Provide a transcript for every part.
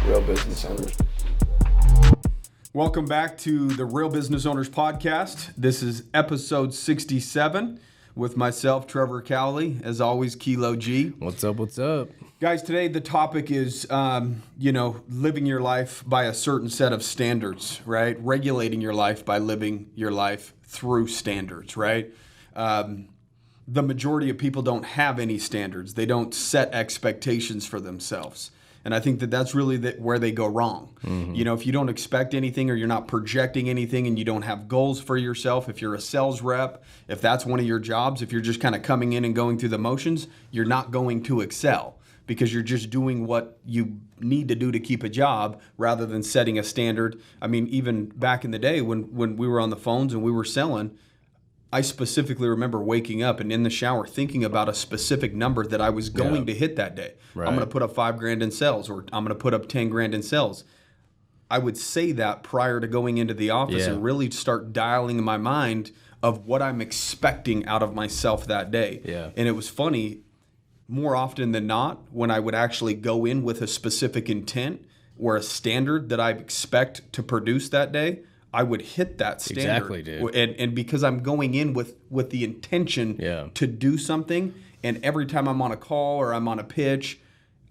real business owners. Welcome back to the Real Business Owners Podcast. This is episode 67 with myself, Trevor, Cowley. As always, Kilo G. What's up? What's up? Guys, today the topic is, living your life by a certain set of standards, right? Regulating your life by living your life through standards, right? The majority of people don't have any standards. They don't set expectations for themselves. And I think that that's really where they go wrong. Mm-hmm. You know, if you don't expect anything or you're not projecting anything and you don't have goals for yourself, if you're a sales rep, if that's one of your jobs, if you're just kind of coming in and going through the motions, you're not going to excel because you're just doing what you need to do to keep a job rather than setting a standard. I mean, even back in the day when we were on the phones and we were selling, I specifically remember waking up and in the shower thinking about a specific number that I was going to hit that day. Right. I'm going to put up $5,000 in sales, or I'm going to put up $10,000 in sales. I would say that prior to going into the office and really start dialing in my mind of what I'm expecting out of myself that day. Yeah. And it was funny, more often than not, when I would actually go in with a specific intent or a standard that I expect to produce that day, I would hit that standard. Exactly, dude. And because I'm going in with the intention to do something, and every time I'm on a call or I'm on a pitch,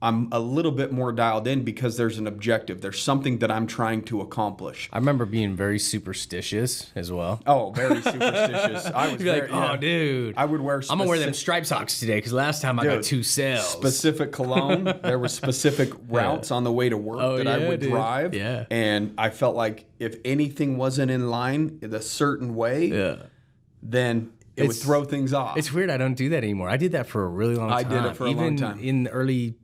I'm a little bit more dialed in because there's an objective. There's something that I'm trying to accomplish. I remember being very superstitious as well. Oh, very superstitious. I was very, dude. I would wear I'm going to wear them stripe socks today because last time I got 2 sales. Specific cologne. There were specific routes on the way to work that I would drive. Yeah. And I felt like if anything wasn't in line in a certain way, then it would throw things off. It's weird I don't do that anymore. I did that for a really long time. I did it for a long time. Even in the early,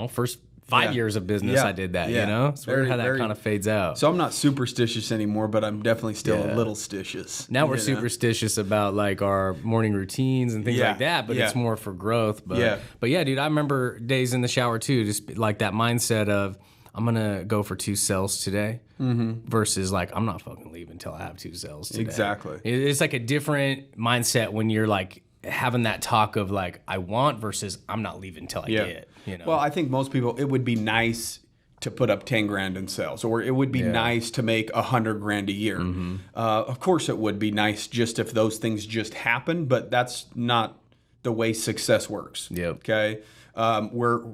first 5 years of business, I did that, you know? It's weird how that kind of fades out. So I'm not superstitious anymore, but I'm definitely still a little stitious. Now we're superstitious about like our morning routines and things like that, but it's more for growth. But yeah, dude, I remember days in the shower too, just like that mindset of, I'm going to go for 2 sales today versus like, I'm not fucking leaving until I have 2 sales today. Exactly. It's like a different mindset when you're like having that talk of like, I want versus I'm not leaving until I get, you know? Well, I think most people, it would be nice to put up $10,000 in sales, or it would be nice to make $100,000 a year. Mm-hmm. Of course it would be nice just if those things just happen, but that's not the way success works. Yep. Okay.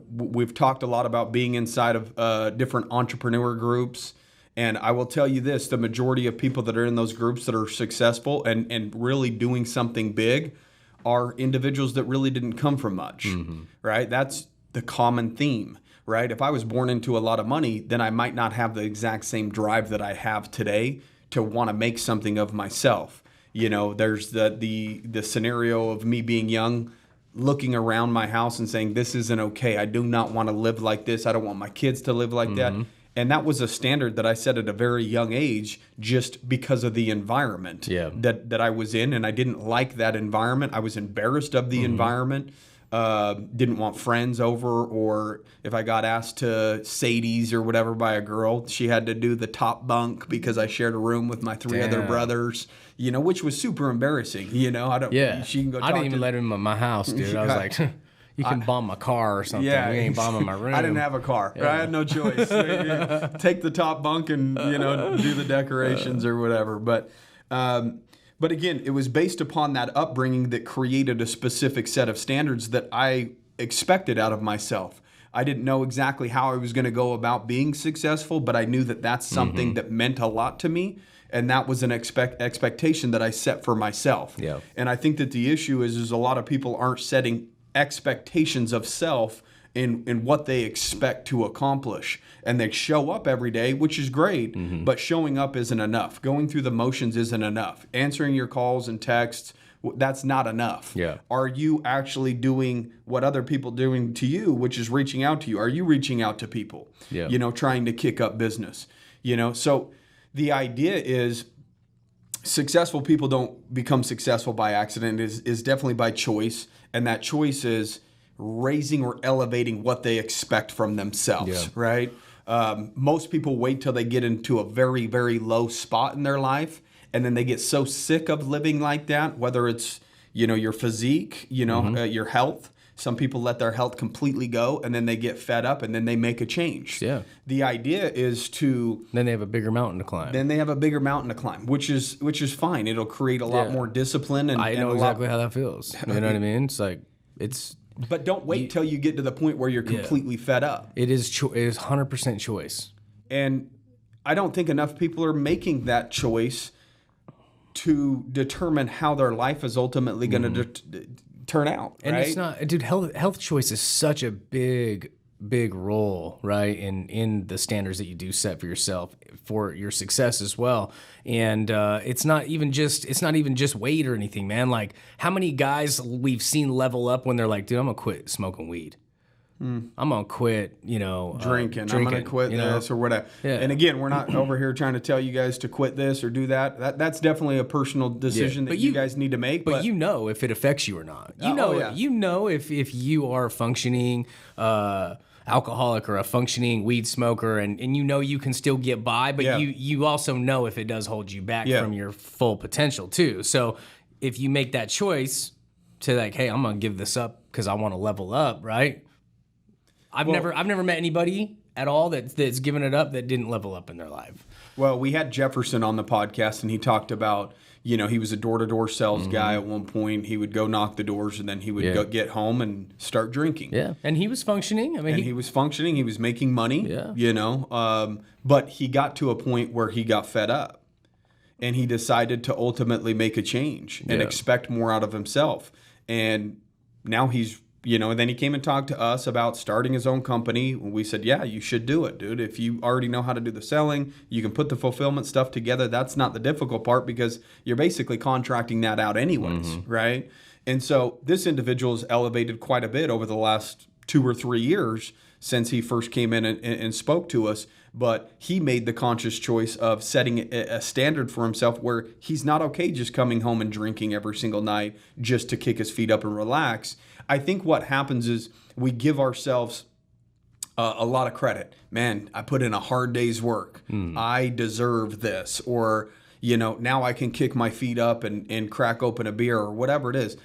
We've talked a lot about being inside of different entrepreneur groups. And I will tell you this, the majority of people that are in those groups that are successful and really doing something big are individuals that really didn't come from much, right? That's the common theme, right? If I was born into a lot of money, then I might not have the exact same drive that I have today to want to make something of myself. You know, there's the scenario of me being young, looking around my house and saying, this isn't okay. I do not want to live like this. I don't want my kids to live like that. And that was a standard that I set at a very young age just because of the environment that I was in. And I didn't like that environment. I was embarrassed of the environment. Didn't want friends over, or if I got asked to Sadie's or whatever by a girl, she had to do the top bunk because I shared a room with my 3 other brothers, you know, which was super embarrassing. You know, she can go talk I didn't even let him in my house, dude. I was like, you can bomb my car or something. Yeah, you ain't bombing my room. I didn't have a car. I had no choice. Take the top bunk and, do the decorations or whatever. But again, it was based upon that upbringing that created a specific set of standards that I expected out of myself. I didn't know exactly how I was going to go about being successful, but I knew that that's something that meant a lot to me. And that was an expectation that I set for myself. Yeah. And I think that the issue is a lot of people aren't setting expectations of self in what they expect to accomplish. And they show up every day, which is great, but showing up isn't enough. Going through the motions isn't enough. Answering your calls and texts, that's not enough. Yeah. Are you actually doing what other people are doing to you, which is reaching out to you? Are you reaching out to people, trying to kick up business? So the idea is successful people don't become successful by accident. Is definitely by choice. And that choice is raising or elevating what they expect from themselves, right? Most people wait till they get into a very, very low spot in their life, and then they get so sick of living like that, whether it's, your physique, your health, Some people let their health completely go, and then they get fed up, and then they make a change. Yeah. The idea is to... Then they have a bigger mountain to climb. Which is fine. It'll create a lot more discipline. And I know exactly how that feels. You know what I mean? It's like, it's... But don't wait till you get to the point where you're completely fed up. It is 100% choice. And I don't think enough people are making that choice to determine how their life is ultimately going to turn out. And right? it's not, dude, health choice is such a big role, right, in the standards that you do set for yourself for your success as well. And it's not even just weight or anything, man. Like, how many guys we've seen level up when they're like, dude, I'm gonna quit smoking weed. I'm gonna quit, drinking. I'm gonna quit this or whatever. Yeah. And again, we're not over here trying to tell you guys to quit this or do that. That's definitely a personal decision that you guys need to make. But you know if it affects you or not. You know if you are a functioning alcoholic or a functioning weed smoker, and you know you can still get by, but you also know if it does hold you back from your full potential too. So if you make that choice to like, hey, I'm gonna give this up because I want to level up, right? I've never met anybody at all that's given it up that didn't level up in their life. Well, we had Jefferson on the podcast, and he talked about, he was a door-to-door sales guy at one point. He would go knock the doors, and then he would go get home and start drinking. Yeah, and he was functioning. He was functioning. He was making money. Yeah. But he got to a point where he got fed up, and he decided to ultimately make a change and expect more out of himself. And now he's and then he came and talked to us about starting his own company. We said, yeah, you should do it, dude. If you already know how to do the selling, you can put the fulfillment stuff together. That's not the difficult part because you're basically contracting that out anyways, right? And so this individual has elevated quite a bit over the last 2 or 3 years since he first came in and spoke to us. But he made the conscious choice of setting a standard for himself where he's not okay just coming home and drinking every single night just to kick his feet up and relax. I think what happens is we give ourselves a lot of credit. Man, I put in a hard day's work. I deserve this. Or, now I can kick my feet up and crack open a beer or whatever it is.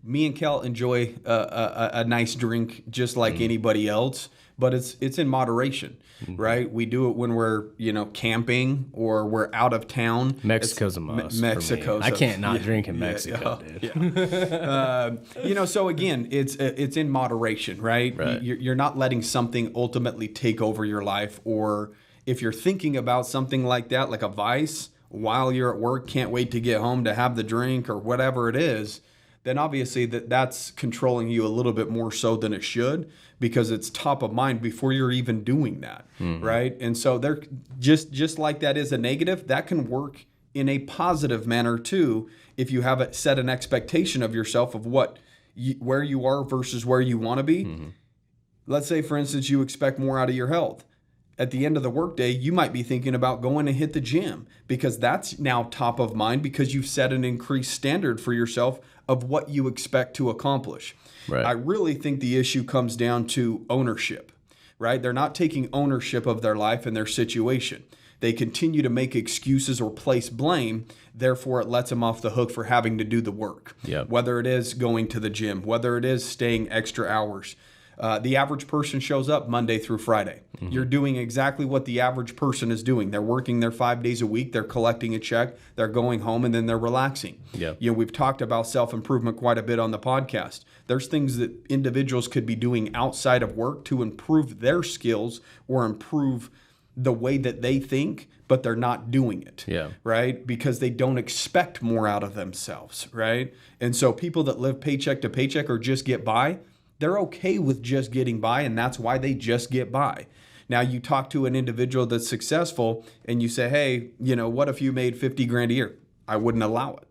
Me and Kale enjoy a nice drink just like anybody else, but it's in moderation, right? We do it when we're, camping or we're out of town. Mexico's a must. Mexico's I can't not drink in Mexico, dude. So again, it's in moderation, right? You're not letting something ultimately take over your life, or if you're thinking about something like that, like a vice, while you're at work, can't wait to get home to have the drink or whatever it is, then obviously that's controlling you a little bit more so than it should, because it's top of mind before you're even doing that, right? And so they're just like that is a negative, that can work in a positive manner too if you have set an expectation of yourself of where you are versus where you want to be. Let's say, for instance, you expect more out of your health. At the end of the workday, you might be thinking about going to hit the gym because that's now top of mind because you've set an increased standard for yourself of what you expect to accomplish. Right. I really think the issue comes down to ownership, right? They're not taking ownership of their life and their situation. They continue to make excuses or place blame. Therefore, it lets them off the hook for having to do the work. Yep. Whether it is going to the gym, whether it is staying extra hours. The average person shows up Monday through Friday. You're doing exactly what the average person is doing. They're working their 5 days a week. They're collecting a check. They're going home, and then they're relaxing. Yep. We've talked about self-improvement quite a bit on the podcast. There's things that individuals could be doing outside of work to improve their skills or improve the way that they think, but they're not doing it, right? Because they don't expect more out of themselves, right? And so people that live paycheck to paycheck or just get by, they're okay with just getting by, and that's why they just get by. Now, you talk to an individual that's successful, and you say, hey, what if you made 50 grand a year? I wouldn't allow it.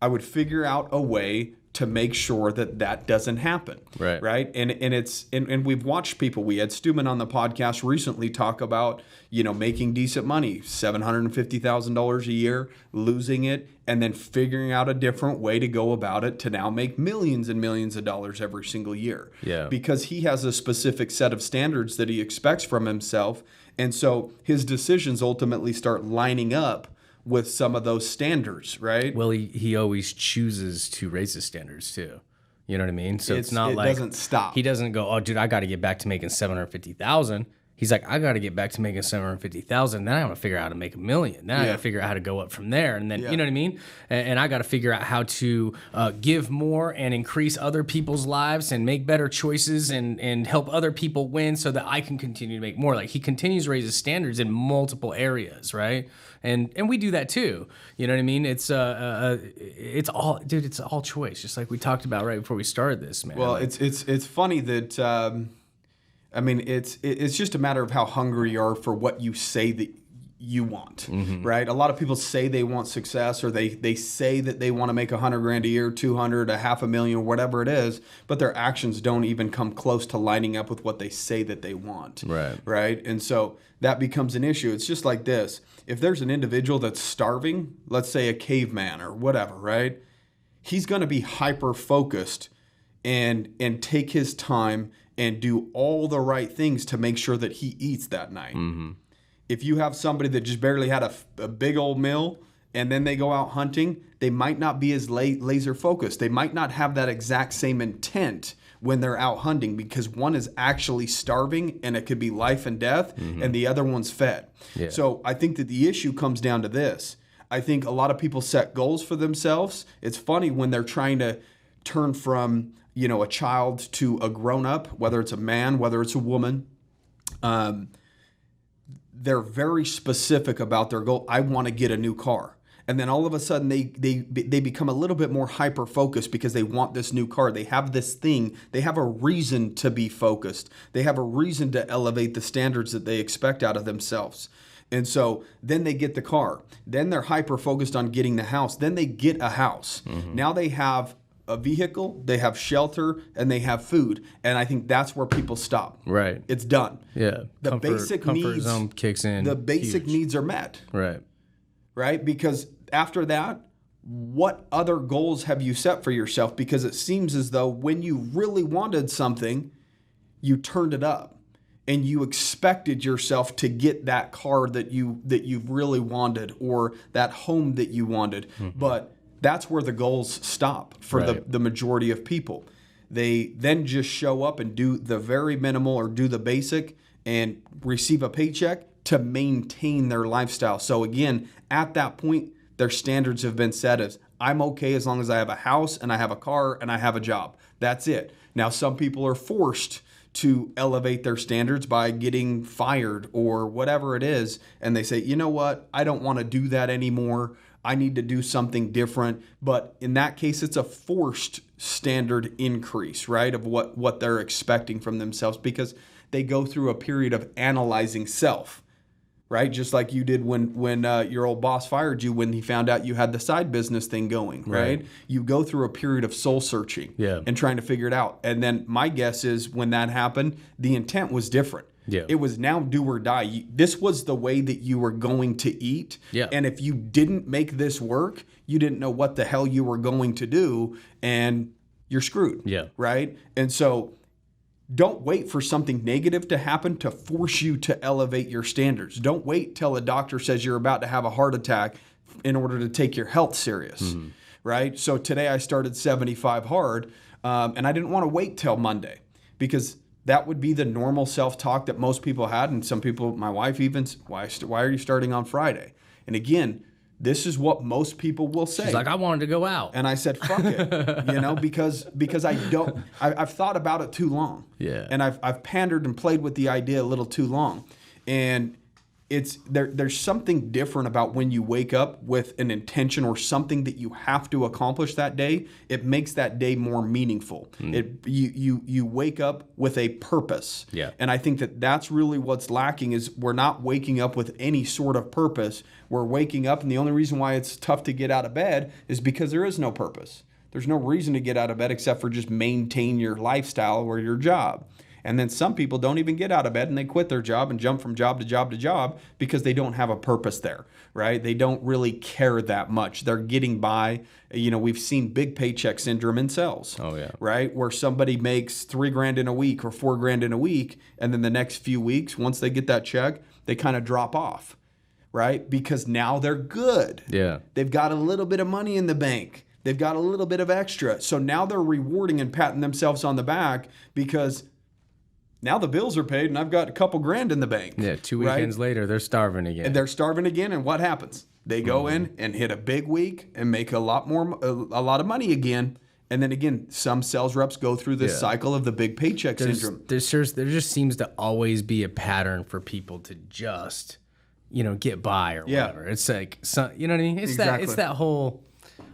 I would figure out a way to make sure that doesn't happen. Right. And we've watched people. We had Stuman on the podcast recently talk about, making decent money, $750,000 a year, losing it, and then figuring out a different way to go about it to now make millions and millions of dollars every single year. Yeah. Because he has a specific set of standards that he expects from himself. And so his decisions ultimately start lining up with some of those standards, right? Well, he always chooses to raise his standards too. You know what I mean? So it's not it like doesn't stop. He doesn't go, oh, dude, I got to get back to making 750,000. He's like, I got to get back to making 750,000. Then I got to figure out how to make $1 million. Then I got to figure out how to go up from there. And then, you know what I mean? And I got to figure out how to give more and increase other people's lives and make better choices and help other people win so that I can continue to make more. Like, he continues to raise his standards in multiple areas, right? And we do that too. You know what I mean? It's all, dude, it's all choice. Just like we talked about right before we started this, man. Well, it's funny that, I mean, it's just a matter of how hungry you are for what you say that you want, right? A lot of people say they want success, or they say that they want to make $100,000 a year, 200, $500,000, whatever it is, but their actions don't even come close to lining up with what they say that they want, right? And so that becomes an issue. It's just like this. If there's an individual that's starving, let's say a caveman or whatever, right? He's going to be hyper-focused and take his time and do all the right things to make sure that he eats that night. If you have somebody that just barely had a big old meal and then they go out hunting, they might not be as laser focused. They might not have that exact same intent when they're out hunting, because one is actually starving and it could be life and death, and the other one's fed. So I think that the issue comes down to this. I think a lot of people set goals for themselves. It's funny when they're trying to turn from a child to a grown-up, whether it's a man, whether it's a woman, they're very specific about their goal. I want to get a new car. And then all of a sudden they become a little bit more hyper-focused because they want this new car. They have this thing. They have a reason to be focused. They have a reason to elevate the standards that they expect out of themselves. And so then they get the car. Then they're hyper-focused on getting the house. Then they get a house. Now they have a vehicle, they have shelter, and they have food. And I think that's where people stop. Right. It's done. Yeah. The basic needs zone kicks in. The basic needs are met. Right. Right? Because after that, what other goals have you set for yourself? Because it seems as though when you really wanted something, you turned it up and you expected yourself to get that car that you really wanted, or that home that you wanted. But that's where the goals stop for the majority of people. They then just show up and do the very minimal or do the basic and receive a paycheck to maintain their lifestyle. So again, at that point, their standards have been set as, I'm okay as long as I have a house and I have a car and I have a job. That's it. Now, some people are forced to elevate their standards by getting fired or whatever it is. And they say, you know what? I don't want to do that anymore. I need to do something different. But in that case, it's a forced standard increase, right, of what they're expecting from themselves, because they go through a period of analyzing self, right? Just like you did when your old boss fired you when he found out you had the side business thing going, right? You go through a period of soul searching and trying to figure it out. And then my guess is when that happened, the intent was different. It was now do or die. This was the way that you were going to eat. And if you didn't make this work, you didn't know what the hell you were going to do, and you're screwed. Right? And so don't wait for something negative to happen to force you to elevate your standards. Don't wait till a doctor says you're about to have a heart attack in order to take your health serious. Right? So today I started 75 hard, and I didn't want to wait till Monday, because that would be the normal self-talk that most people had. And some people, my wife even, why are you starting on Friday? And again, this is what most people will say. She's like, I wanted to go out. And I said, fuck it, because I've thought about it too long. And I've pandered and played with the idea a little too long. And there's something different about when you wake up with an intention or something that you have to accomplish that day. It makes that day more meaningful. You wake up with a purpose. And I think that's really what's lacking, is we're not waking up with any sort of purpose. We're waking up, and the only reason why it's tough to get out of bed is because there is no purpose. There's no reason to get out of bed except for just maintain your lifestyle or your job. And then some people don't even get out of bed and they quit their job and jump from job to job to job because they don't have a purpose there, right? They don't really care that much. They're getting by. We've seen big paycheck syndrome in sales. Right? Where somebody makes $3,000 in a week or $4,000 in a week, and then the next few weeks, once they get that check, they kind of drop off, right? Because now they're good. They've got a little bit of money in the bank. They've got a little bit of extra. So now they're rewarding and patting themselves on the back because now the bills are paid and I've got a couple grand in the bank. Yeah, 2 weekends later, they're starving again. And they're starving again, and what happens? They go in and hit a big week and make a lot of money again. And then again, some sales reps go through this cycle of the big paycheck syndrome. There just seems to always be a pattern for people to just, get by or whatever. It's like, you know what I mean? It's that whole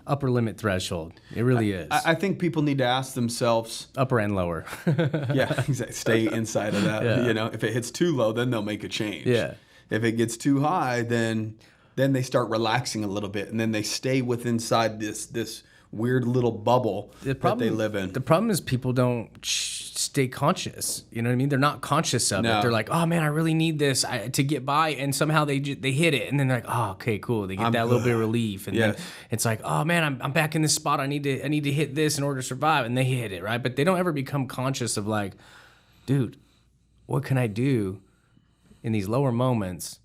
upper limit threshold. It really is. I think people need to ask themselves. Upper and lower. Yeah, exactly. Stay inside of that. Yeah. If it hits too low, then they'll make a change. Yeah. If it gets too high, then they start relaxing a little bit, and then they stay inside this weird little bubble that they live in. The problem is people don't stay conscious. You know what I mean? They're not conscious of it. They're like, oh man, I really need this to get by, and somehow they hit it, and then they're like, oh, okay, cool. They get that little bit of relief, and then it's like, oh man, I'm back in this spot. I need to hit this in order to survive, and they hit it, right? But they don't ever become conscious of like, dude, what can I do in these lower moments?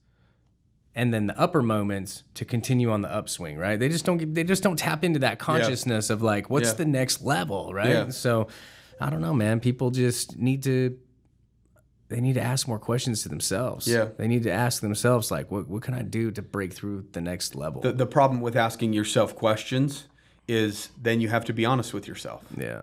And then the upper moments to continue on the upswing, right? They just don't tap into that consciousness of like, what's the next level, right? Yeah. So I don't know, man. People just need to ask more questions to themselves. Yeah. They need to ask themselves like, what can I do to break through the next level? The problem with asking yourself questions is then you have to be honest with yourself. Yeah.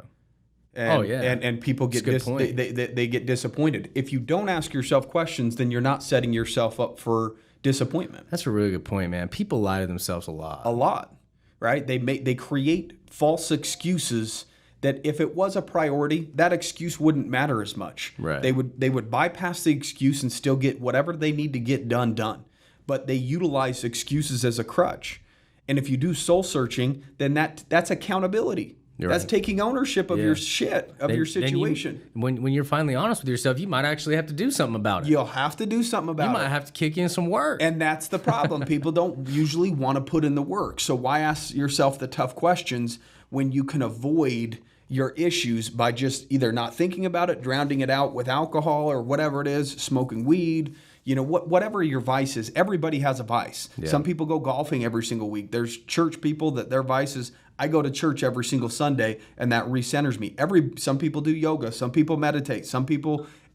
And, and people get they get disappointed. If you don't ask yourself questions, then you're not setting yourself up for disappointment. That's a really good point, man. People lie to themselves a lot, right? They create false excuses that if it was a priority, that excuse wouldn't matter as much. Right. They would bypass the excuse and still get whatever they need to get done. But they utilize excuses as a crutch. And if you do soul searching, then that's accountability. That's taking ownership of your shit, your situation. When you're finally honest with yourself, you might actually have to do something about it. You'll have to do something about it. You might have to kick in some work. And that's the problem. People don't usually want to put in the work. So why ask yourself the tough questions when you can avoid your issues by just either not thinking about it, drowning it out with alcohol or whatever it is, smoking weed, whatever your vice is. Everybody has a vice. Yeah. Some people go golfing every single week. There's church people that their vice is, I go to church every single Sunday and that recenters me. Some people do yoga, some people meditate,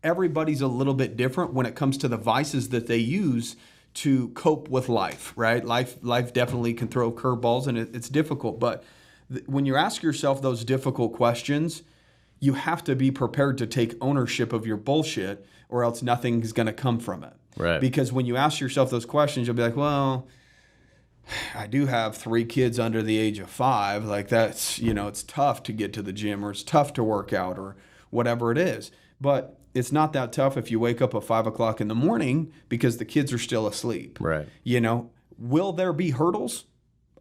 everybody's a little bit different when it comes to the vices that they use to cope with life, right? Life definitely can throw curveballs and it's difficult, but when you ask yourself those difficult questions, you have to be prepared to take ownership of your bullshit or else nothing's going to come from it. Right. Because when you ask yourself those questions, you'll be like, well, I do have 3 kids under the age of 5. Like that's, it's tough to get to the gym or it's tough to work out or whatever it is. But it's not that tough if you wake up at 5 o'clock in the morning because the kids are still asleep. Right. Will there be hurdles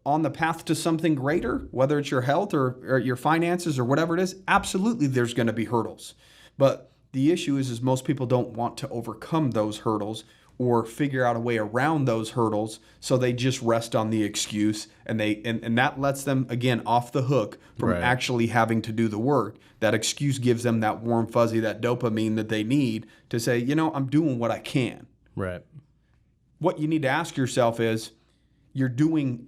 on the path to something greater, whether it's your health or your finances or whatever it is? Absolutely, there's going to be hurdles. But the issue is most people don't want to overcome those hurdles or figure out a way around those hurdles, so they just rest on the excuse, and that lets them, again, off the hook from actually having to do the work. That excuse gives them that warm fuzzy, that dopamine that they need to say, I'm doing what I can. Right. What you need to ask yourself is, you're doing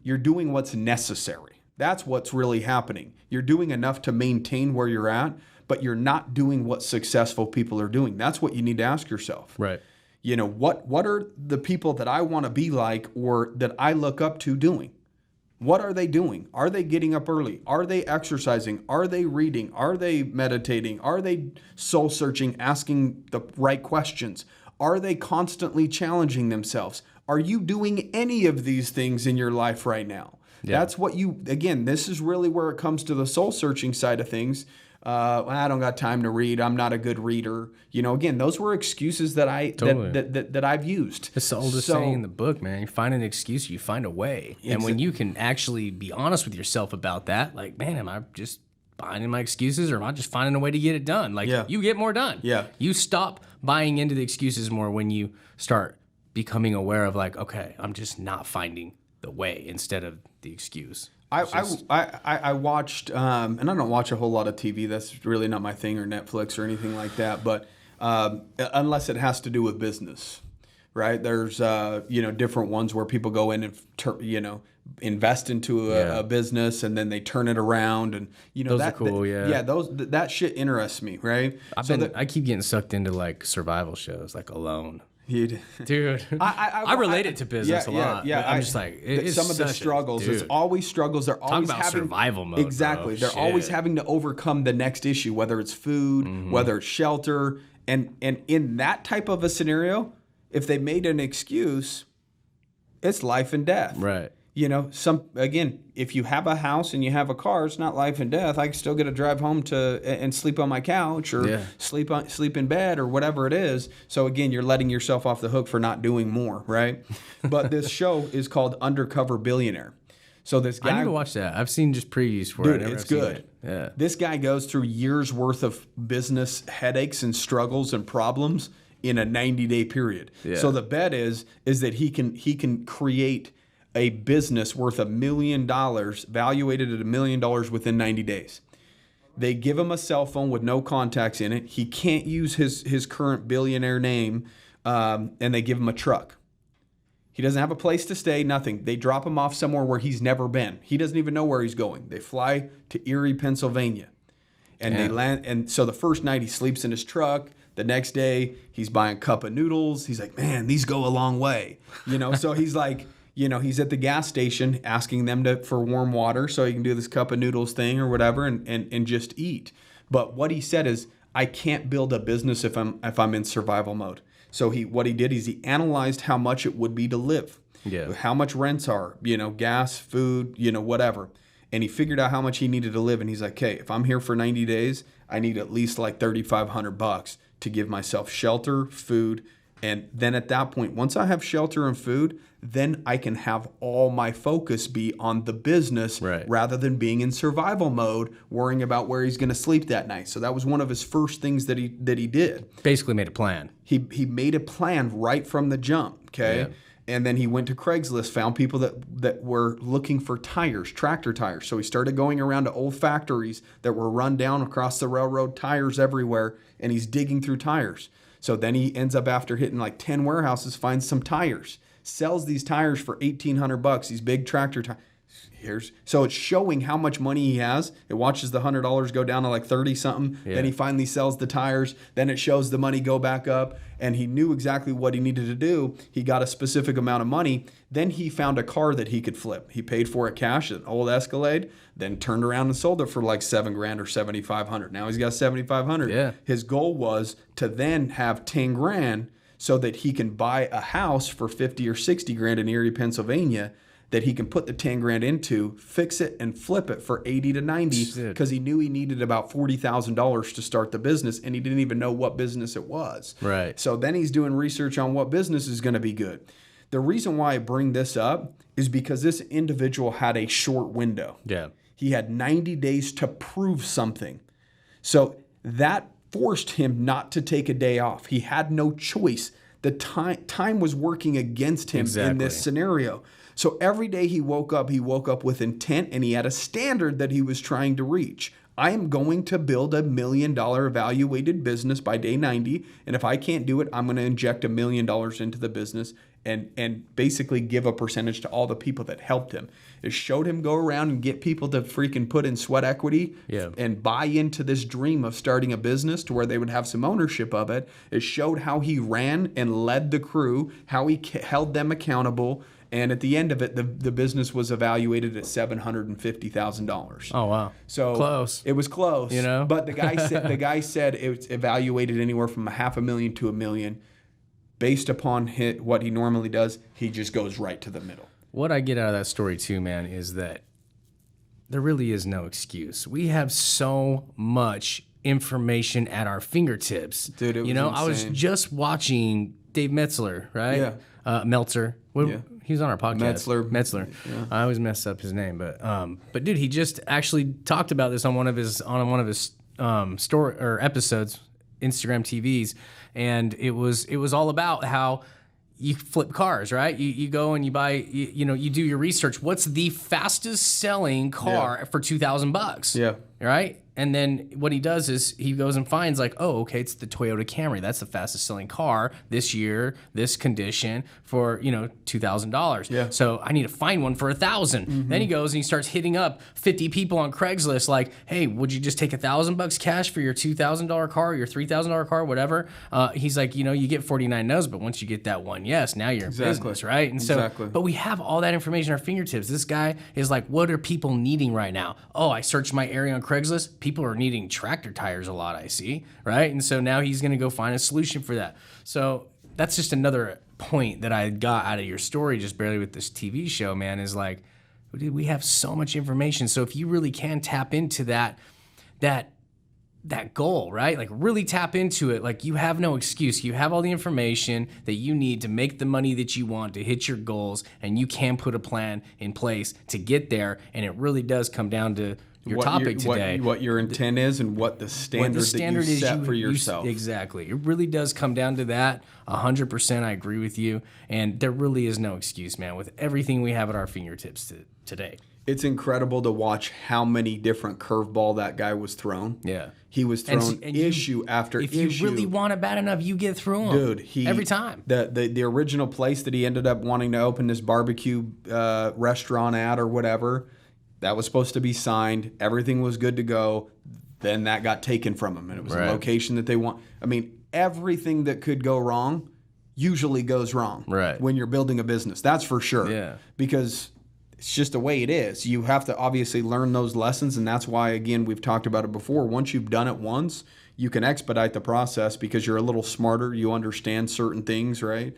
what's necessary. That's what's really happening. You're doing enough to maintain where you're at, but you're not doing what successful people are doing. That's what you need to ask yourself. Right. What are the people that I want to be like or that I look up to doing? What are they doing? Are they getting up early? Are they exercising? Are they reading? Are they meditating? Are they soul searching, asking the right questions? Are they constantly challenging themselves? Are you doing any of these things in your life right now? Yeah. That's what this is really where it comes to the soul searching side of things. I don't got time to read. I'm not a good reader. Again, those were excuses that that I've used. It's the oldest saying in the book, man. You find an excuse, you find a way. And when you can actually be honest with yourself about that, like, man, am I just finding my excuses or am I just finding a way to get it done? Like, you get more done. Yeah. You stop buying into the excuses more when you start becoming aware of like, okay, I'm just not finding the way instead of the excuse. I watched, and I don't watch a whole lot of TV. That's really not my thing, or Netflix or anything like that. But unless it has to do with business. right? There's different ones where people go in and invest into a business and then they turn it around, and those are cool. That shit interests me, right? I keep getting sucked into like survival shows, like Alone. Dude, I relate it to business a lot. Yeah, I'm just like some of the struggles. There's always struggles. They're always about having survival mode. Exactly. Bro. They're always having to overcome the next issue, whether it's food, whether it's shelter, and in that type of a scenario, if they made an excuse, it's life and death. Right. If you have a house and you have a car, it's not life and death. I can still get to drive home and sleep on my couch or sleep in bed or whatever it is. So again, you're letting yourself off the hook for not doing more, right? But this show is called Undercover Billionaire. So this guy, I need to watch that. I've seen just previews for it. Dude, it's good. Yeah. This guy goes through years worth of business headaches and struggles and problems in a 90-day period. Yeah. So the bet is that he can create a business worth $1 million, valuated at $1 million within 90 days. They give him a cell phone with no contacts in it. He can't use his current billionaire name, and they give him a truck. He doesn't have a place to stay, nothing. They drop him off somewhere where he's never been. He doesn't even know where he's going. They fly to Erie, Pennsylvania, and they land. And so the first night he sleeps in his truck. The next day he's buying a cup of noodles. He's like, man, these go a long way. So he's like, he's at the gas station asking them for warm water so he can do this cup of noodles thing or whatever and just eat. But what he said is, I can't build a business if I'm in survival mode. So what he did is he analyzed how much it would be to live. Yeah. How much rents are, gas, food, whatever. And he figured out how much he needed to live. And he's like, okay, if I'm here for 90 days, I need at least like $3,500 to give myself shelter, food. And then at that point, once I have shelter and food, then I can have all my focus be on the business rather than being in survival mode, worrying about where he's going to sleep that night. So that was one of his first things that he did. Basically made a plan. He made a plan right from the jump, okay? Yeah. And then he went to Craigslist, found people that were looking for tires, tractor tires. So he started going around to old factories that were run down across the railroad, tires everywhere, and he's digging through tires. So then he ends up, after hitting like 10 warehouses, finds some tires, sells these tires for $1,800, these big tractor tires. So it's showing how much money he has. It watches the $100 go down to like 30 something. Yeah. Then he finally sells the tires. Then it shows the money go back up. And he knew exactly what he needed to do. He got a specific amount of money. Then he found a car that he could flip. He paid for it cash, an old Escalade, then turned around and sold it for like $7,000 or $7,500. Now he's got $7,500. Yeah. His goal was to then have $10,000 so that he can buy a house for $50,000 or $60,000 in Erie, Pennsylvania, that he can put the $10,000 into, fix it, and flip it for $80,000 to $90,000 because he knew he needed about $40,000 to start the business, and he didn't even know what business it was. Right. So then he's doing research on what business is going to be good. The reason why I bring this up is because this individual had a short window. Yeah. He had 90 days to prove something. So that forced him not to take a day off. He had no choice. The time was working against him in this scenario. So every day he woke up with intent, and he had a standard that he was trying to reach. I am going to build $1 million evaluated business by day 90, and if I can't do it, I'm going to inject $1 million into the business and basically give a percentage to all the people that helped him. It showed him go around and get people to freaking put in sweat equity and buy into this dream of starting a business to where they would have some ownership of it. It showed how he ran and led the crew, how he held them accountable. And at the end of it, the business was evaluated at $750,000. Oh wow! So close. It was close, But the guy said it's evaluated anywhere from $500,000 to $1 million, based upon what he normally does. He just goes right to the middle. What I get out of that story too, man, is that there really is no excuse. We have so much information at our fingertips, dude. It was insane. I was just watching Dave Metzler, right? Yeah. Meltzer. He was on our podcast. Metzler. Yeah. I always mess up his name, but dude, he just actually talked about this on one of his story or episodes, Instagram TVs, and it was all about how you flip cars, right? You go and you buy, you do your research. What's the fastest selling car for $2,000? Yeah. right? And then what he does is he goes and finds like, oh, okay, it's the Toyota Camry. That's the fastest selling car this year, this condition for, $2,000. Yeah. So I need to find one for $1,000. Then he goes and he starts hitting up 50 people on Craigslist like, hey, would you just take $1,000 cash for your $2,000 car, your $3,000 car, whatever? He's like, you get 49 no's, but once you get that one yes, now you're in business, right? And so, but we have all that information at our fingertips. This guy is like, what are people needing right now? Oh, I searched my area on Craigslist. People are needing tractor tires a lot, I see, right? And so now he's going to go find a solution for that. So that's just another point that I got out of your story just barely with this TV show, man, is like, we have so much information. So if you really can tap into that goal, right? Like really tap into it. Like you have no excuse. You have all the information that you need to make the money that you want to hit your goals, and you can put a plan in place to get there. And it really does come down to your topic today. What your intent is and what the standard that you set for yourself. Exactly. It really does come down to that. 100%. I agree with you. And there really is no excuse, man, with everything we have at our fingertips today. It's incredible to watch how many different curveball that guy was thrown. Yeah. He was thrown issue after issue. If you really want it bad enough, you get through them. Dude, every time. The original place that he ended up wanting to open this barbecue restaurant at or whatever, that was supposed to be signed. Everything was good to go. Then that got taken from him, and it was a location that they want. I mean, everything that could go wrong usually goes wrong when you're building a business. That's for sure. Yeah. Because it's just the way it is. You have to obviously learn those lessons, and that's why, again, we've talked about it before. Once you've done it once, you can expedite the process because you're a little smarter. You understand certain things, right?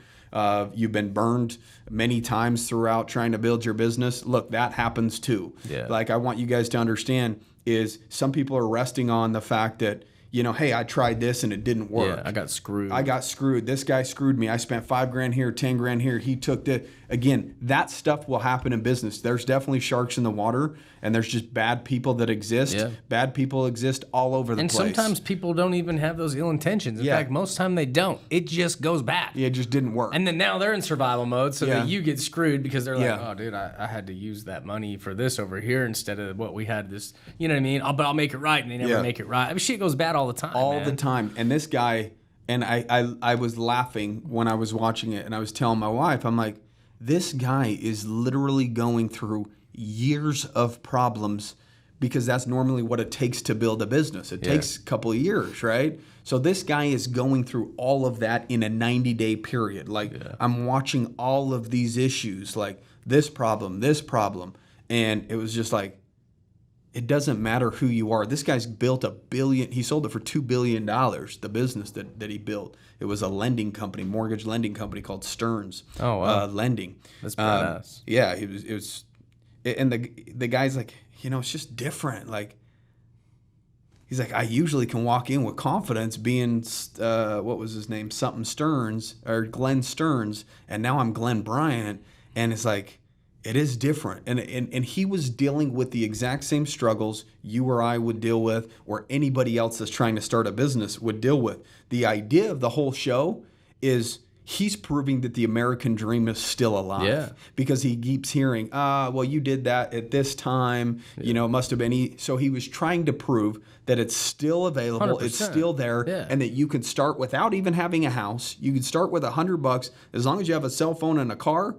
You've been burned many times throughout trying to build your business. Look, that happens too. Yeah. Like I want you guys to understand is some people are resting on the fact that, hey, I tried this and it didn't work. Yeah, I got screwed. This guy screwed me. I spent $5,000 here, $10,000 here. He took the. Again, that stuff will happen in business. There's definitely sharks in the water, and there's just bad people that exist. Yeah. Bad people exist all over the place. And sometimes people don't even have those ill intentions. In fact, most of the time they don't. It just goes bad. Yeah, it just didn't work. And then now they're in survival mode, so that you get screwed because they're like, oh, dude, I had to use that money for this over here instead of what we had this. You know what I mean? But I'll make it right, and they never make it right. I mean, shit goes bad all the time. All the time. And this guy, and I was laughing when I was watching it, and I was telling my wife, I'm like, this guy is literally going through years of problems because that's normally what it takes to build a business. It takes a couple of years, right? So this guy is going through all of that in a 90-day period. Like I'm watching all of these issues, like this problem, and it was just like, it doesn't matter who you are. This guy's built $1 billion. He sold it for $2 billion, the business that he built. It was a lending company, mortgage lending company called Stearns. Oh, wow. Lending. That's badass. Yeah, it was, and the guy's like, it's just different. Like, he's like, I usually can walk in with confidence being, what was his name? Something Stearns, or Glenn Stearns, and now I'm Glenn Bryant. And it's like, it is different. And he was dealing with the exact same struggles you or I would deal with, or anybody else that's trying to start a business would deal with. The idea of the whole show is he's proving that the American dream is still alive. Yeah. Because he keeps hearing, well, you did that at this time. It must have been. So he was trying to prove that it's still available, 100%. It's still there, and that you can start without even having a house. You can start with $100 as long as you have a cell phone and a car.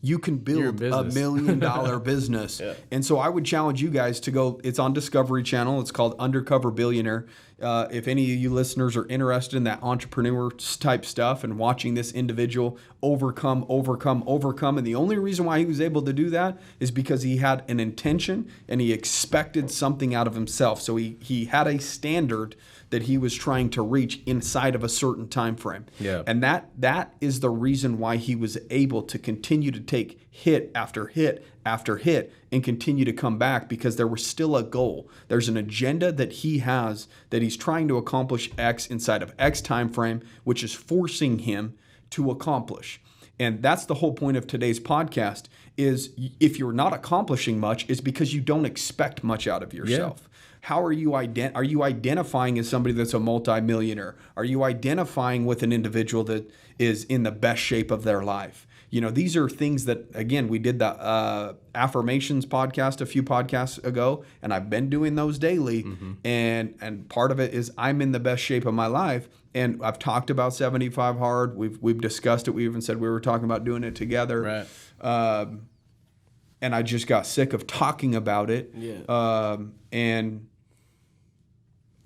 You can build $1 million business. And so I would challenge you guys to go. It's on Discovery Channel. It's called Undercover Billionaire. If any of you listeners are interested in that entrepreneur type stuff and watching this individual overcome. And the only reason why he was able to do that is because he had an intention and he expected something out of himself. So he had a standard that he was trying to reach inside of a certain time frame. Yeah. And that is the reason why he was able to continue to take hit after hit after hit and continue to come back, because there was still a goal. There's an agenda that he has that he's trying to accomplish X inside of X time frame, which is forcing him to accomplish. And that's the whole point of today's podcast is if you're not accomplishing much, it's because you don't expect much out of yourself. How are you identifying as somebody that's a multimillionaire? Are you identifying with an individual that is in the best shape of their life? These are things that, again, we did the affirmations podcast a few podcasts ago, and I've been doing those daily. And part of it is I'm in the best shape of my life. And I've talked about 75 hard. We've discussed it. We even said we were talking about doing it together. Right. And I just got sick of talking about it. Yeah. And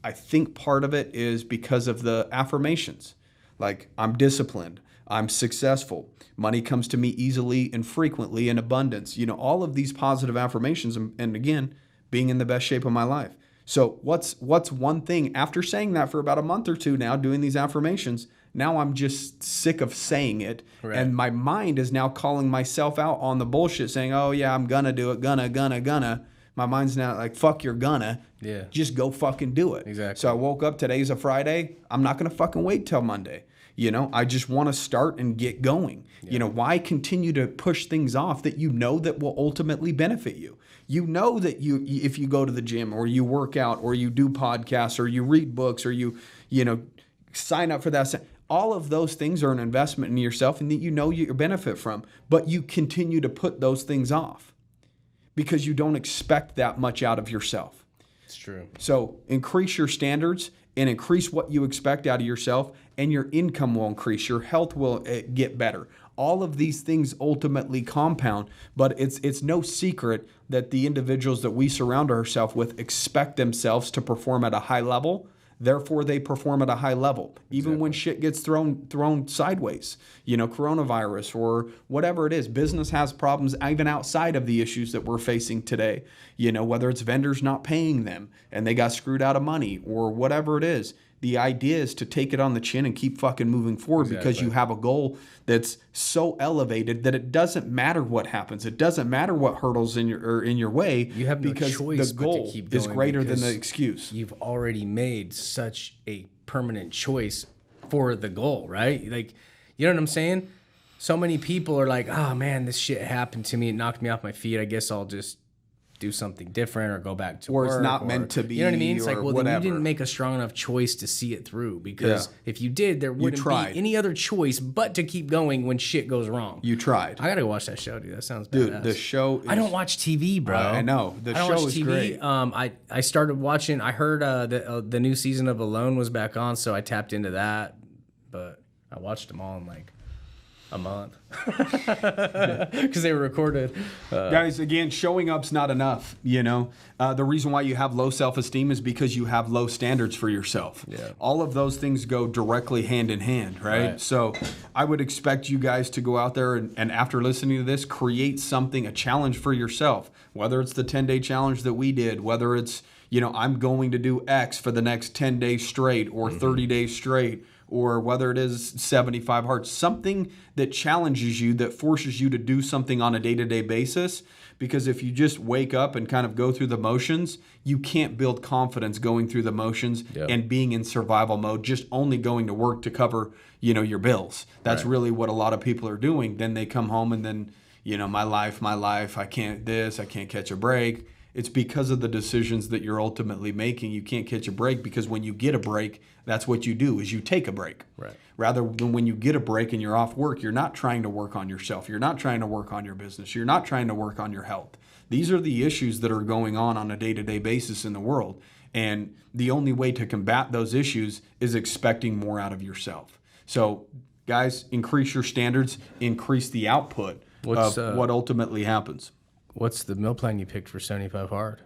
I think part of it is because of the affirmations. Like, I'm disciplined. I'm successful. Money comes to me easily and frequently in abundance. All of these positive affirmations, and again, being in the best shape of my life. So what's one thing, after saying that for about a month or two now, doing these affirmations, now I'm just sick of saying it. Right. And my mind is now calling myself out on the bullshit, saying, oh yeah, I'm gonna do it, gonna. My mind's now like, fuck, you're gonna. Yeah. Just go fucking do it. Exactly. So I woke up, today's a Friday, I'm not gonna fucking wait till Monday. I just want to start and get going. Yeah. Why continue to push things off that that will ultimately benefit you? That if you go to the gym or you work out or you do podcasts or you read books or you sign up for that, all of those things are an investment in yourself and that you benefit from. But you continue to put those things off because you don't expect that much out of yourself. It's true. So increase your standards and increase what you expect out of yourself, and your income will increase. Your health will get better. All of these things ultimately compound, but it's no secret that the individuals that we surround ourselves with expect themselves to perform at a high level. Therefore, they perform at a high level, even when shit gets thrown sideways. Coronavirus or whatever it is. Business has problems even outside of the issues that we're facing today. Whether it's vendors not paying them and they got screwed out of money or whatever it is. The idea is to take it on the chin and keep fucking moving forward because you have a goal that's so elevated that it doesn't matter what happens. It doesn't matter what hurdles in your way. You have no because choice the goal but to keep going is greater than the excuse. You've already made such a permanent choice for the goal, right? Like, you know what I'm saying? So many people are like, oh man, this shit happened to me. It knocked me off my feet. I guess I'll just do something different or go back to work. Or it's not meant to be. You know what I mean? It's like, well, whatever. Then you didn't make a strong enough choice to see it through because if you did, there wouldn't be any other choice but to keep going when shit goes wrong. You tried. I gotta go watch that show, dude. That sounds badass. Dude, the show is, I don't watch TV, bro. I know. The show is great. I started watching, I heard the new season of Alone was back on, so I tapped into that, but I watched them all in like a month because they were recorded. Guys, again, showing up's not enough. The reason why you have low self-esteem is because you have low standards for yourself. Yeah. All of those things go directly hand in hand, right? So I would expect you guys to go out there and after listening to this, create something, a challenge for yourself, whether it's the 10-day challenge that we did, whether it's, I'm going to do X for the next 10 days straight or 30 days straight, or whether it is 75 hard, something that challenges you, that forces you to do something on a day-to-day basis. Because if you just wake up and kind of go through the motions, you can't build confidence going through the motions and being in survival mode, just only going to work to cover, your bills. That's really what a lot of people are doing. Then they come home and then, my life, I can't catch a break. It's because of the decisions that you're ultimately making. You can't catch a break because when you get a break, that's what you do, is you take a break. Right. Rather than when you get a break and you're off work, you're not trying to work on yourself. You're not trying to work on your business. You're not trying to work on your health. These are the issues that are going on a day-to-day basis in the world. And the only way to combat those issues is expecting more out of yourself. So, guys, increase your standards, increase the output of what ultimately happens. What's the meal plan you picked for 75 hard?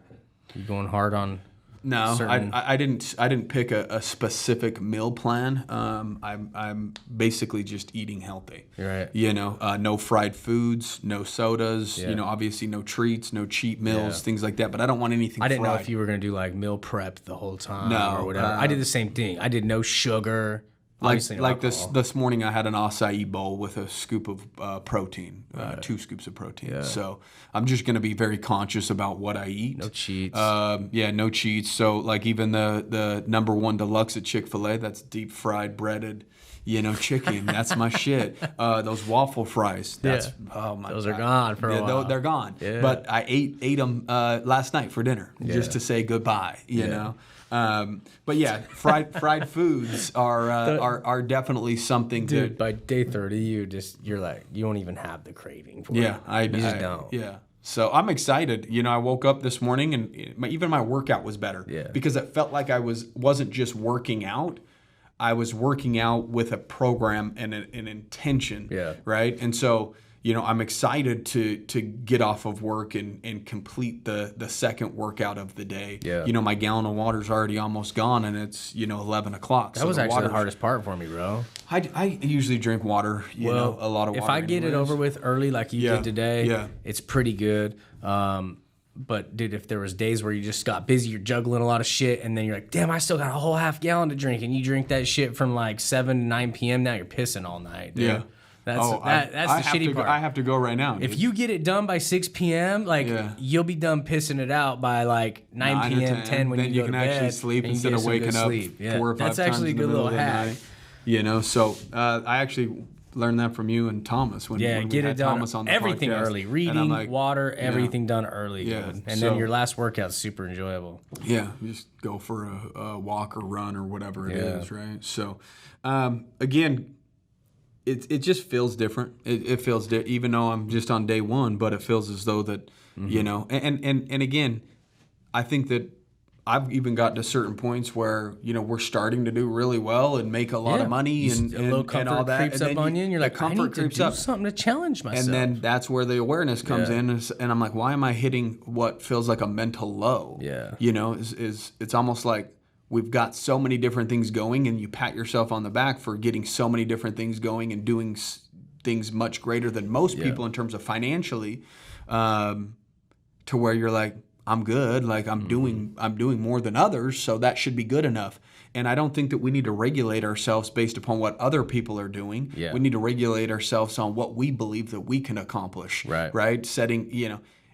You going hard on? No, certain... I didn't pick a specific meal plan. I'm basically just eating healthy. Right. No fried foods, no sodas. Yeah. Obviously no treats, no cheat meals, things like that. But I don't want anything. I didn't fried. know if you were gonna do like meal prep the whole time or whatever. I did the same thing. I did no sugar. Like this morning, I had an acai bowl with a scoop of protein, 2 scoops of protein. Yeah. So I'm just going to be very conscious about what I eat. No cheats. No cheats. So like even the number 1 deluxe at Chick-fil-A, that's deep fried breaded, chicken. That's my shit. Those waffle fries. That's oh my. Those God. are gone for a while. They're gone. Yeah. But I ate them last night for dinner just to say goodbye. You know. But yeah, fried foods are definitely something. Dude, by day 30, you're like, you don't even have the craving for it. Yeah, You just don't. Yeah. So I'm excited. You know, I woke up this morning and even my workout was better. Yeah. Because it felt like I wasn't just working out. I was working out with a program and an intention. Yeah. Right. And so, you know, I'm excited to get off of work and complete the second workout of the day. Yeah. You know, my gallon of water's already almost gone and it's, 11 o'clock. That was actually the hardest part for me, bro. I usually drink water, a lot of water. If I get it over with early like you did today, it's pretty good. But dude, if there was days where you just got busy, you're juggling a lot of shit, and then you're like, damn, I still got a whole half gallon to drink, and you drink that shit from like 7 to 9 p.m. Now you're pissing all night, dude. Yeah. That's the shitty part. I have to go right now, dude. If you get it done by 6 p.m., you'll be done pissing it out by like 9 p.m., 10 when then you go to bed. Then you can actually sleep instead of waking up 4 or 5 That's times actually a in the good middle little of the hack. night. So I actually learned that from you and Thomas when get we it had done. Thomas on the Everything podcast. early, reading, water, everything done early. Yeah. Dude. And then your last workout's super enjoyable. Yeah, just go for a walk or run or whatever it is, right? So, again, it just feels different. It feels even though I'm just on day one, but it feels as though that and again, I think that I've even gotten to certain points where we're starting to do really well and make a lot of money and a little comfort all that creeps up on you, and you're like, I need to do something to challenge myself. And then that's where the awareness comes in, and I'm like, why am I hitting what feels like a mental low? Yeah, it's almost like we've got so many different things going, and you pat yourself on the back for getting so many different things going and doing things much greater than most people in terms of financially, to where you're like, I'm good. Like I'm doing more than others, so that should be good enough. And I don't think that we need to regulate ourselves based upon what other people are doing. Yeah. We need to regulate ourselves on what we believe that we can accomplish. Right. Setting,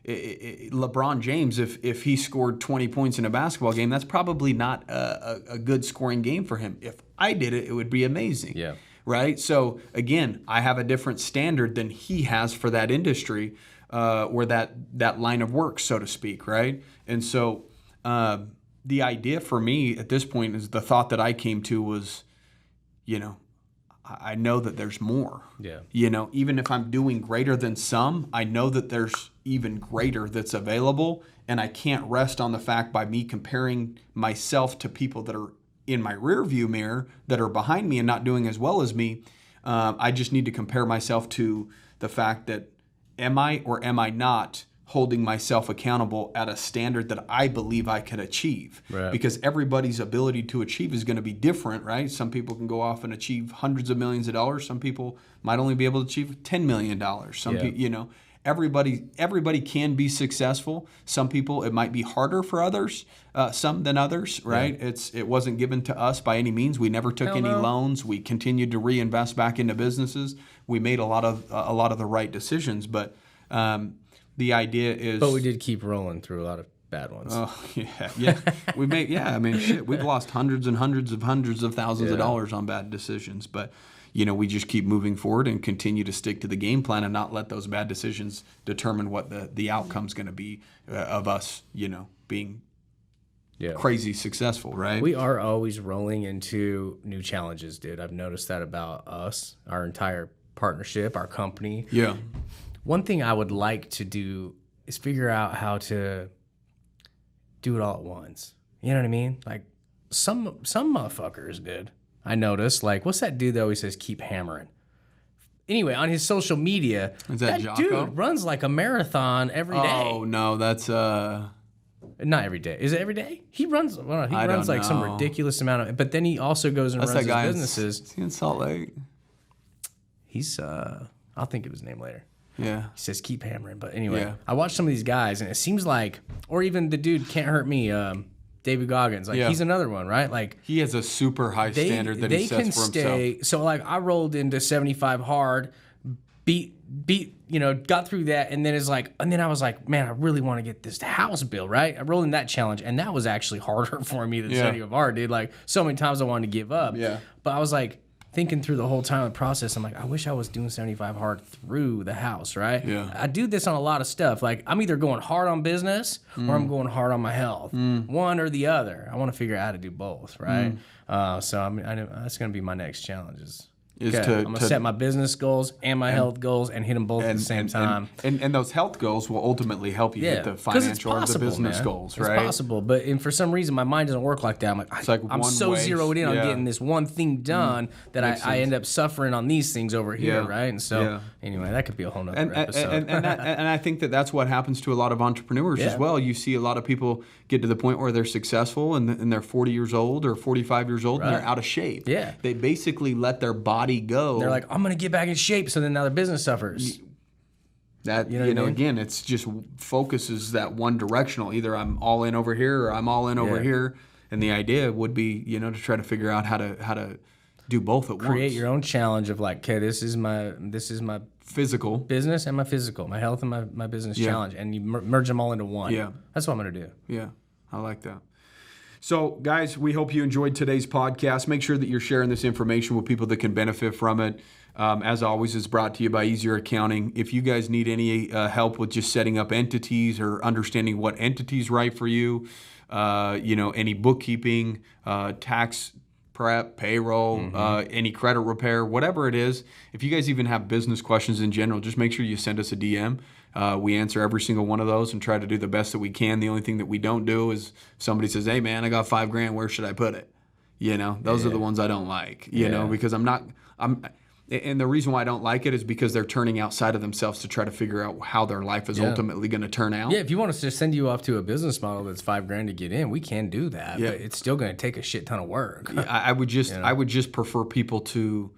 LeBron James, if he scored 20 points in a basketball game, that's probably not a good scoring game for him. If I did it, it would be amazing. Yeah. Right. So again, I have a different standard than he has for that industry. Or that line of work, so to speak, right? And so the idea for me at this point is the thought that I came to was, I know that there's more. Yeah. Even if I'm doing greater than some, I know that there's even greater that's available, and I can't rest on the fact by me comparing myself to people that are in my rear view mirror that are behind me and not doing as well as me. I just need to compare myself to the fact that am I or am I not holding myself accountable at a standard that I believe I can achieve? Right. Because everybody's ability to achieve is going to be different, right? Some people can go off and achieve hundreds of millions of dollars. Some people might only be able to achieve $10 million. Some people, everybody can be successful. Some people, it might be harder for others, some than others, right? Yeah. It wasn't given to us by any means. We never took any loans. We continued to reinvest back into businesses. We made a lot of the right decisions, but the idea is. But we did keep rolling through a lot of bad ones. Oh yeah. We made shit. We've lost hundreds and hundreds of thousands of dollars on bad decisions, but. We just keep moving forward and continue to stick to the game plan and not let those bad decisions determine what the outcome's going to be of us, being crazy successful, right? We are always rolling into new challenges, dude. I've noticed that about us, our entire partnership, our company. Yeah. One thing I would like to do is figure out how to do it all at once. You know what I mean? Like some motherfuckers, dude. I noticed, like, what's that dude that always says keep hammering? Anyway, on his social media, is that Jocko? Dude runs like a marathon every day. Oh no, that's not every day. Is it every day? He runs. Well, he runs like some ridiculous amount of. But then he also goes and runs his businesses. Is he in Salt Lake? He's. I'll think of his name later. Yeah. He says keep hammering. But anyway, I watch some of these guys, and it seems like, or even the dude Can't Hurt Me. David Goggins, he's another one, right? Like he has a super high standard that he sets for himself. So like I rolled into 75 hard, beat, got through that, and then I was like, man, I really want to get this house built, right? I rolled in that challenge, and that was actually harder for me than 75 hard, dude. Like so many times I wanted to give up. Yeah. But I was like, thinking through the whole time of the process, I'm like, I wish I was doing 75 hard through the house, right? Yeah. I do this on a lot of stuff. Like, I'm either going hard on business or I'm going hard on my health. One or the other. I want to figure out how to do both, right? So that's going to be my next challenge I'm going to set my business goals and my health goals and hit them both at the same time. And those health goals will ultimately help you hit the financial or the business goals, right? It's possible, but for some reason, my mind doesn't work like that. I'm like, I'm so zeroed in on getting this one thing done that I end up suffering on these things over here, right? And so, anyway, that could be a whole nother episode. And I think that's what happens to a lot of entrepreneurs as well. You see a lot of people get to the point where they're successful and they're 40 years old or 45 years old and they're out of shape. Yeah. They basically let their body go. They're like, I'm going to get back in shape, so then now their business suffers. That, again, it's just focuses that one directional. Either I'm all in over here or I'm all in over here. And the idea would be, to try to figure out how to do both at once. Create your own challenge of like, okay, this is my physical business and my physical, my health and my business challenge, and you merge them all into one. Yeah. That's what I'm going to do. Yeah, I like that. So, guys, we hope you enjoyed today's podcast. Make sure that you're sharing this information with people that can benefit from it. As always, it's brought to you by Easier Accounting. If you guys need any help with just setting up entities or understanding what entities right for you, any bookkeeping, tax prep, payroll, any credit repair, whatever it is, if you guys even have business questions in general, just make sure you send us a DM. We answer every single one of those and try to do the best that we can. The only thing that we don't do is somebody says, hey man, I got $5,000, where should I put it? Those are the ones I don't like, because and the reason why I don't like it is because they're turning outside of themselves to try to figure out how their life is ultimately going to turn out. Yeah, if you want us to send you off to a business model that's $5,000 to get in, we can do that. Yeah. But it's still going to take a shit ton of work. I would just prefer people to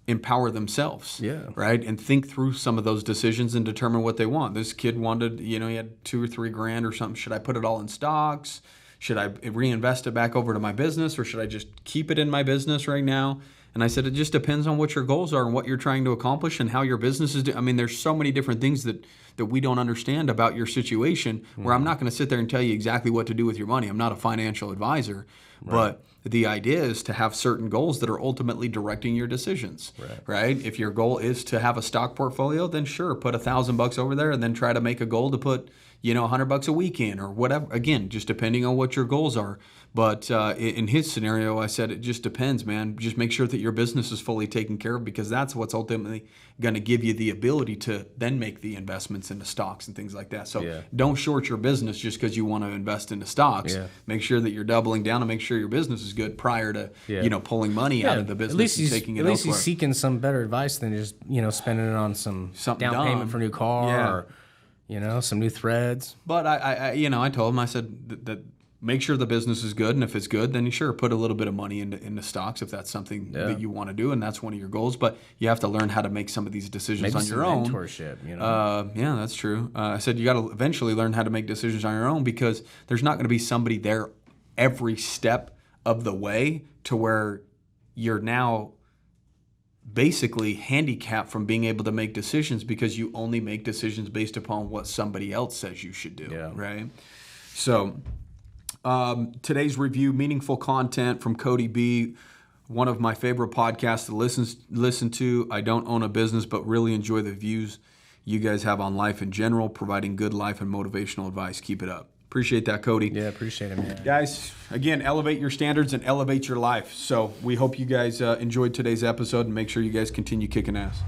empower themselves, right, and think through some of those decisions and determine what they want. This kid wanted, he had $2,000 or $3,000 or something. Should I put it all in stocks? Should I reinvest it back over to my business, or should I just keep it in my business right now? And I said, it just depends on what your goals are and what you're trying to accomplish and how your business is doing. I mean, there's so many different things that we don't understand about your situation where I'm not going to sit there and tell you exactly what to do with your money. I'm not a financial advisor, but the idea is to have certain goals that are ultimately directing your decisions, right? If your goal is to have a stock portfolio, then sure, put $1,000 over there and then try to make a goal to put, $100 a week in or whatever. Again, just depending on what your goals are. But in his scenario, I said, it just depends, man. Just make sure that your business is fully taken care of, because that's what's ultimately going to give you the ability to then make the investments into stocks and things like that. So don't short your business just because you want to invest into stocks. Yeah. Make sure that you're doubling down and make sure your business is good prior to, pulling money out of the business and taking it elsewhere. At least he's seeking some better advice than just, spending it on something down payment for a new car or, some new threads. But I told him, I said that make sure the business is good, and if it's good, then you sure put a little bit of money into stocks if that's something that you want to do, and that's one of your goals. But you have to learn how to make some of these decisions on your own. Mentorship, yeah, that's true. I said you got to eventually learn how to make decisions on your own, because there's not going to be somebody there every step of the way to where you're now basically handicapped from being able to make decisions because you only make decisions based upon what somebody else says you should do, right? So today's review, meaningful content from Cody B., one of my favorite podcasts to listen to. I don't own a business, but really enjoy the views you guys have on life in general, providing good life and motivational advice. Keep it up. Appreciate that, Cody. Yeah, appreciate it, man. Guys, again, elevate your standards and elevate your life. So we hope you guys enjoyed today's episode, and make sure you guys continue kicking ass.